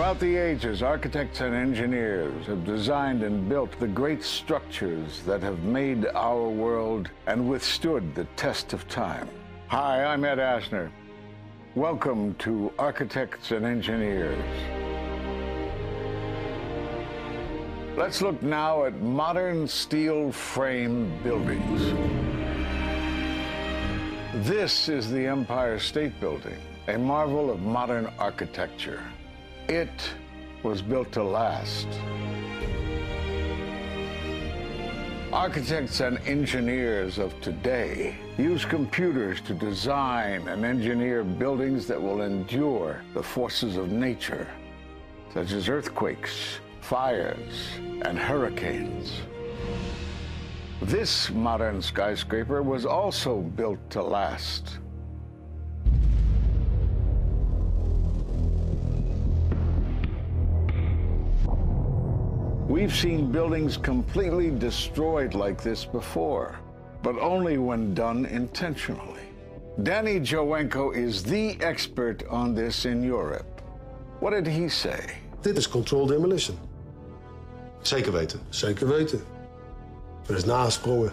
Throughout the ages, architects and engineers have designed and built the great structures that have made our world and withstood the test of time. Hi, I'm Ed Asner. Welcome to Architects and Engineers. Let's look now at modern steel frame buildings. This is the Empire State Building, a marvel of modern architecture. It was built to last. Architects and engineers of today use computers to design and engineer buildings that will endure the forces of nature, such as earthquakes, fires, and hurricanes. This modern skyscraper was also built to last. We've seen buildings completely destroyed like this before, but only when done intentionally. Danny Jowenko is the expert on this in Europe. What did he say? Dit is controlled demolition. Zeker weten. Zeker weten. Er is nagesprongen.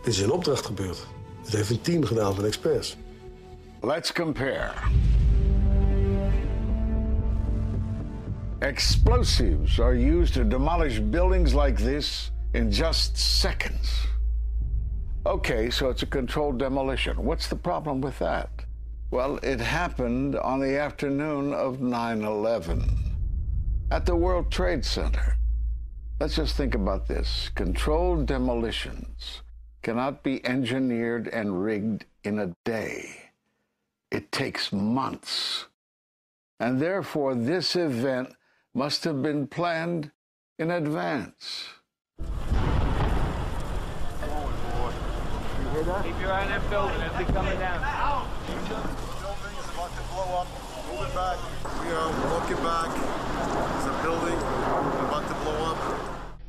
Dit is in opdracht gebeurd. Dit heeft een team gedaan van experts. Let's compare. Explosives are used to demolish buildings like this in just seconds. Okay, so it's a controlled demolition. What's the problem with that? Well, it happened on the afternoon of 9/11 at the World Trade Center. Let's just think about this. Controlled demolitions cannot be engineered and rigged in a day. It takes months. And therefore, this event must have been planned in advance. You hear that? Keep your eye on that building as they coming down. The building is about to blow up. Move it back. We are walking back. There's a building about to blow up.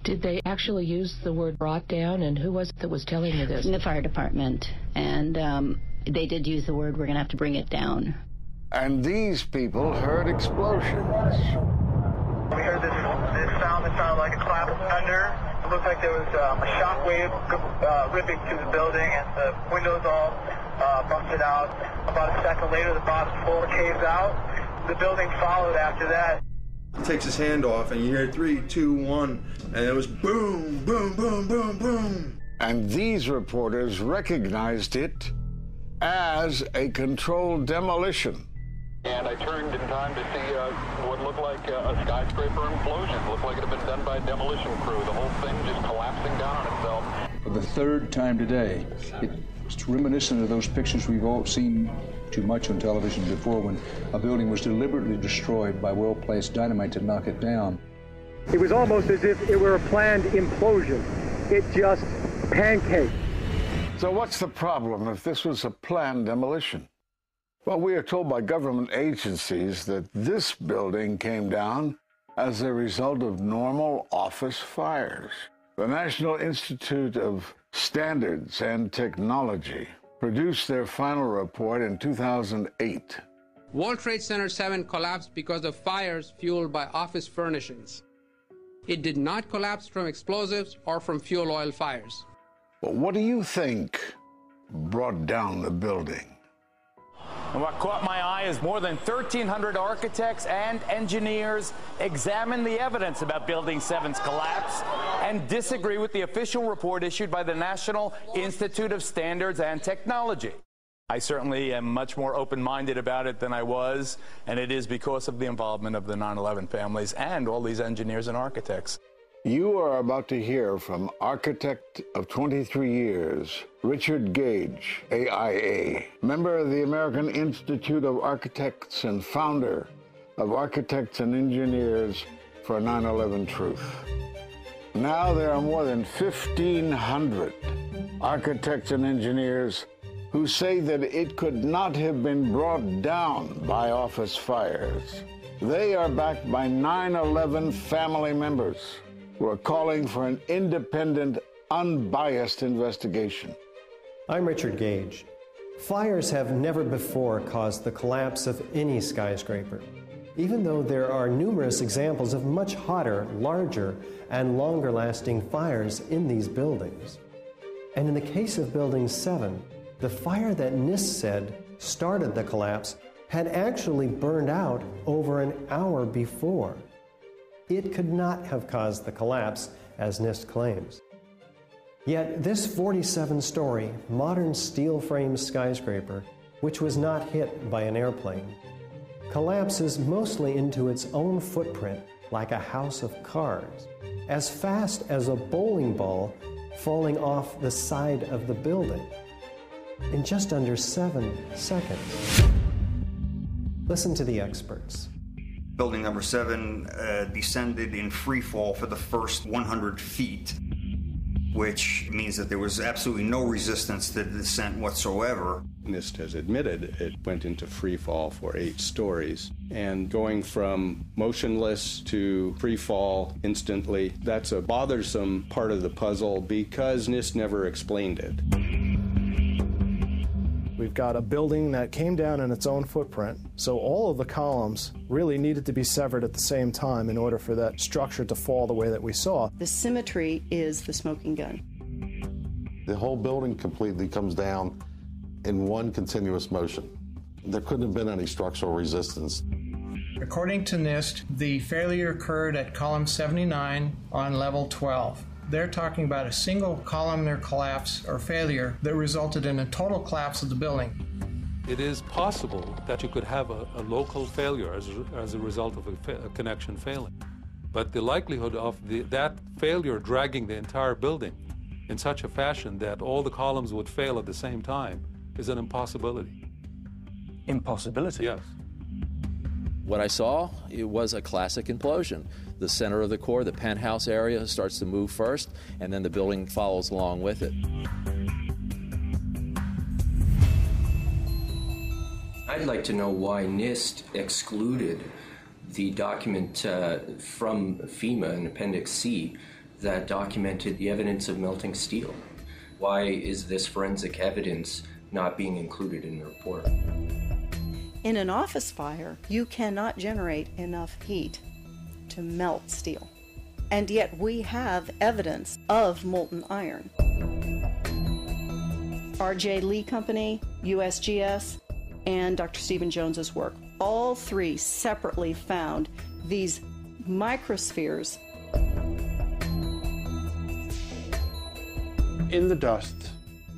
Did they actually use the word brought down, and who was it that was telling you this? The fire department, and they did use the word, we're going to have to bring it down. And these people heard explosions. We heard this sound that sounded like a clap of thunder. It looked like there was a shock wave ripping through the building, and the windows all busted out. About a second later, the bottom floor caves out. The building followed after that. He takes his hand off, and you hear 3, 2, 1, and it was boom, boom, boom, boom, boom. And these reporters recognized it as a controlled demolition. And I turned in time to see what looked like a skyscraper implosion. Looked like it had been done by a demolition crew. The whole thing just collapsing down on itself. For the third time today, it's reminiscent of those pictures we've all seen too much on television before, when a building was deliberately destroyed by well-placed dynamite to knock it down. It was almost as if it were a planned implosion. It just pancaked. So what's the problem if this was a planned demolition? Well, we are told by government agencies that this building came down as a result of normal office fires. The National Institute of Standards and Technology produced their final report in 2008. World Trade Center 7 collapsed because of fires fueled by office furnishings. It did not collapse from explosives or from fuel oil fires. Well, what do you think brought down the building? And what caught my eye is more than 1,300 architects and engineers examine the evidence about Building 7's collapse and disagree with the official report issued by the National Institute of Standards and Technology. I certainly am much more open-minded about it than I was, and it is because of the involvement of the 9/11 families and all these engineers and architects. You are about to hear from architect of 23 years, Richard Gage, AIA, member of the American Institute of Architects and founder of Architects and Engineers for 9/11 Truth. Now there are more than 1,500 architects and engineers who say that it could not have been brought down by office fires. They are backed by 9/11 family members who are calling for an independent, unbiased investigation. I'm Richard Gage. Fires have never before caused the collapse of any skyscraper. even though there are numerous examples of much hotter, larger, and longer-lasting fires in these buildings. And in the case of Building 7, the fire that NIST said started the collapse had actually burned out over an hour before. It could not have caused the collapse, as NIST claims. Yet this 47-story, modern steel-framed skyscraper, which was not hit by an airplane, collapses mostly into its own footprint like a house of cards, as fast as a bowling ball falling off the side of the building, in just under 7 seconds. Listen to the experts. Building number 7 descended in free fall for the first 100 feet, which means that there was absolutely no resistance to the descent whatsoever. NIST has admitted it went into free fall for 8 stories. And going from motionless to free fall instantly, that's a bothersome part of the puzzle because NIST never explained it. We've got a building that came down in its own footprint, so all of the columns really needed to be severed at the same time in order for that structure to fall the way that we saw. The symmetry is the smoking gun. The whole building completely comes down in one continuous motion. There couldn't have been any structural resistance. According to NIST, the failure occurred at column 79 on level 12. They're talking about a single columnar collapse or failure that resulted in a total collapse of the building. It is possible that you could have a local failure as a result of a connection failing. But the likelihood of that failure dragging the entire building in such a fashion that all the columns would fail at the same time is an impossibility. Impossibility? Yes. What I saw, it was a classic implosion. The center of the core, the penthouse area, starts to move first, and then the building follows along with it. I'd like to know why NIST excluded the document from FEMA in Appendix C that documented the evidence of melting steel. Why is this forensic evidence not being included in the report? In an office fire, you cannot generate enough heat to melt steel. And yet we have evidence of molten iron. R.J. Lee Company, USGS, and Dr. Stephen Jones's work, all three separately found these microspheres. In the dust,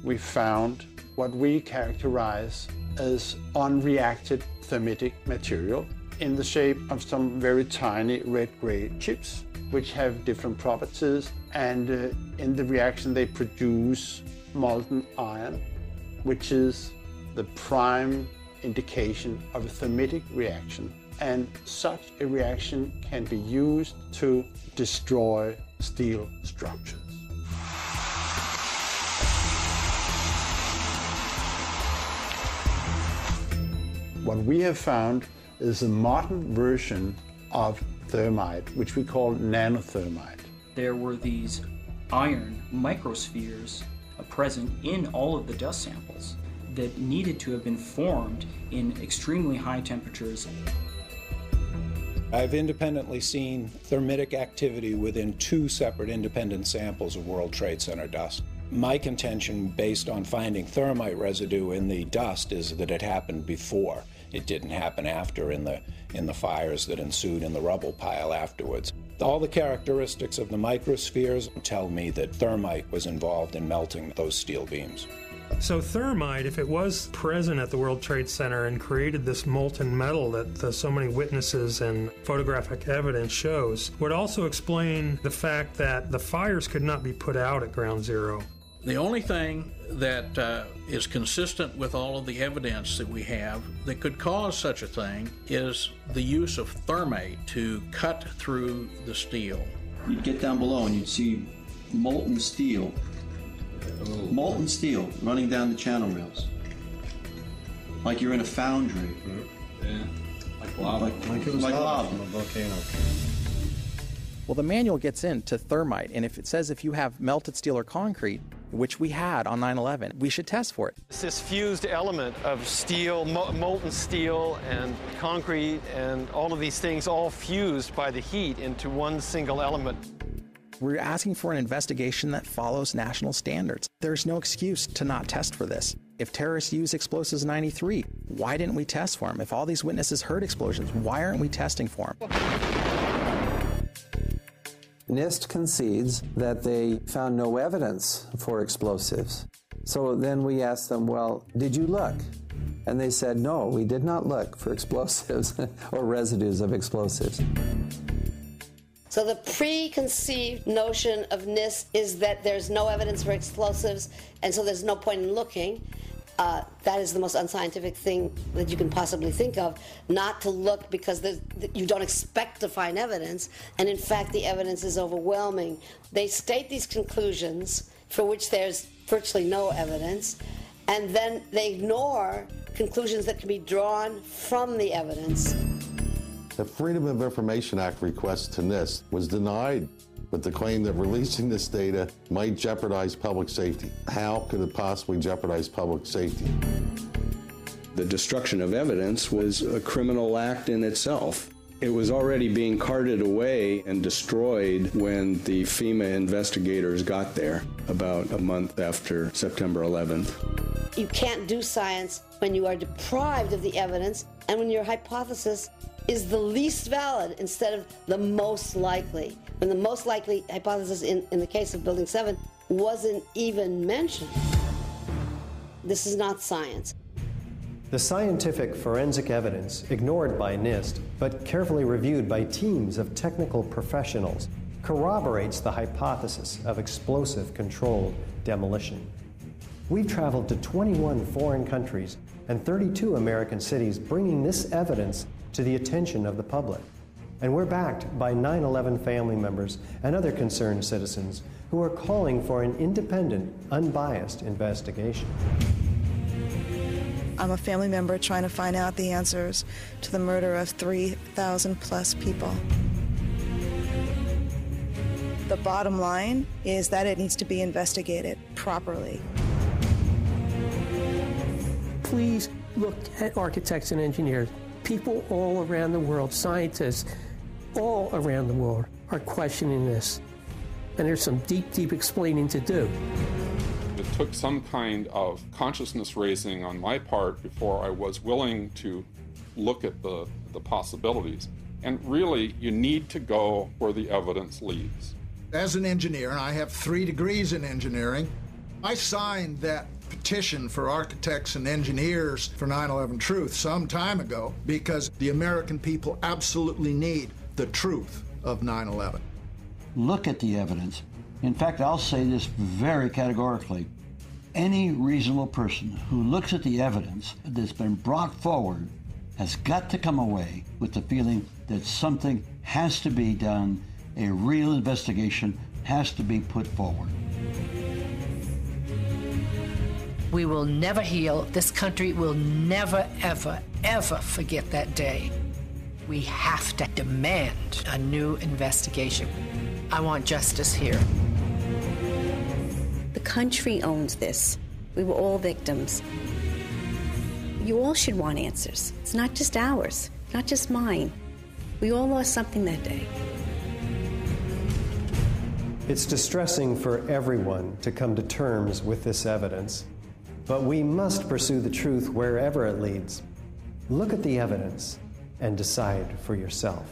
we found what we characterize as unreacted thermitic material in the shape of some very tiny red-gray chips, which have different properties, and in the reaction they produce molten iron, which is the prime indication of a thermitic reaction. And such a reaction can be used to destroy steel structures. What we have found is a modern version of thermite, which we call nanothermite. There were these iron microspheres present in all of the dust samples that needed to have been formed in extremely high temperatures. I've independently seen thermitic activity within 2 separate independent samples of World Trade Center dust. My contention, based on finding thermite residue in the dust, is that it happened before. It didn't happen after in the fires that ensued in the rubble pile afterwards. All the characteristics of the microspheres tell me that thermite was involved in melting those steel beams. So thermite, if it was present at the World Trade Center and created this molten metal that so many witnesses and photographic evidence shows, would also explain the fact that the fires could not be put out at Ground Zero. The only thing that is consistent with all of the evidence that we have that could cause such a thing is the use of thermite to cut through the steel. You'd get down below and you'd see molten steel running down the channel rails. Like you're in a foundry. Yeah. Like lava. Like it was lava. From a volcano. Well, the manual gets into thermite, and if it says if you have melted steel or concrete, which we had on 9/11. We should test for it. It's this fused element of steel, molten steel and concrete and all of these things all fused by the heat into one single element. We're asking for an investigation that follows national standards. There's no excuse to not test for this. If terrorists used explosives in 93, why didn't we test for them? If all these witnesses heard explosions, why aren't we testing for them? NIST concedes that they found no evidence for explosives. So then we asked them, well, did you look? And they said, no, we did not look for explosives or residues of explosives. So the preconceived notion of NIST is that there's no evidence for explosives, and so there's no point in looking. That is the most unscientific thing that you can possibly think of, not to look because you don't expect to find evidence, and in fact the evidence is overwhelming. They state these conclusions for which there's virtually no evidence, and then they ignore conclusions that can be drawn from the evidence. The Freedom of Information Act request to NIST was denied with the claim that releasing this data might jeopardize public safety. How could it possibly jeopardize public safety? The destruction of evidence was a criminal act in itself. It was already being carted away and destroyed when the FEMA investigators got there about a month after September 11th. You can't do science when you are deprived of the evidence and when your hypothesis is the least valid instead of the most likely. When the most likely hypothesis in the case of Building 7 wasn't even mentioned. This is not science. The scientific forensic evidence, ignored by NIST, but carefully reviewed by teams of technical professionals, corroborates the hypothesis of explosive-controlled demolition. We've traveled to 21 foreign countries and 32 American cities, bringing this evidence to the attention of the public. And we're backed by 9/11 family members and other concerned citizens who are calling for an independent, unbiased investigation. I'm a family member trying to find out the answers to the murder of 3,000 plus people. The bottom line is that it needs to be investigated properly. Please look at architects and engineers. People all around the world, scientists all around the world are questioning this. And there's some deep, deep explaining to do. It took some kind of consciousness raising on my part before I was willing to look at the possibilities. And really, you need to go where the evidence leads. As an engineer, and I have 3 degrees in engineering, I signed that petition for architects and engineers for 9/11 truth some time ago because the American people absolutely need the truth of 9/11. Look at the evidence. In fact, I'll say this very categorically. Any reasonable person who looks at the evidence that's been brought forward has got to come away with the feeling that something has to be done, a real investigation has to be put forward. We will never heal. This country will never, ever, ever forget that day. We have to demand a new investigation. I want justice here. The country owns this. We were all victims. You all should want answers. It's not just ours, not just mine. We all lost something that day. It's distressing for everyone to come to terms with this evidence, but we must pursue the truth wherever it leads. Look at the evidence and decide for yourself.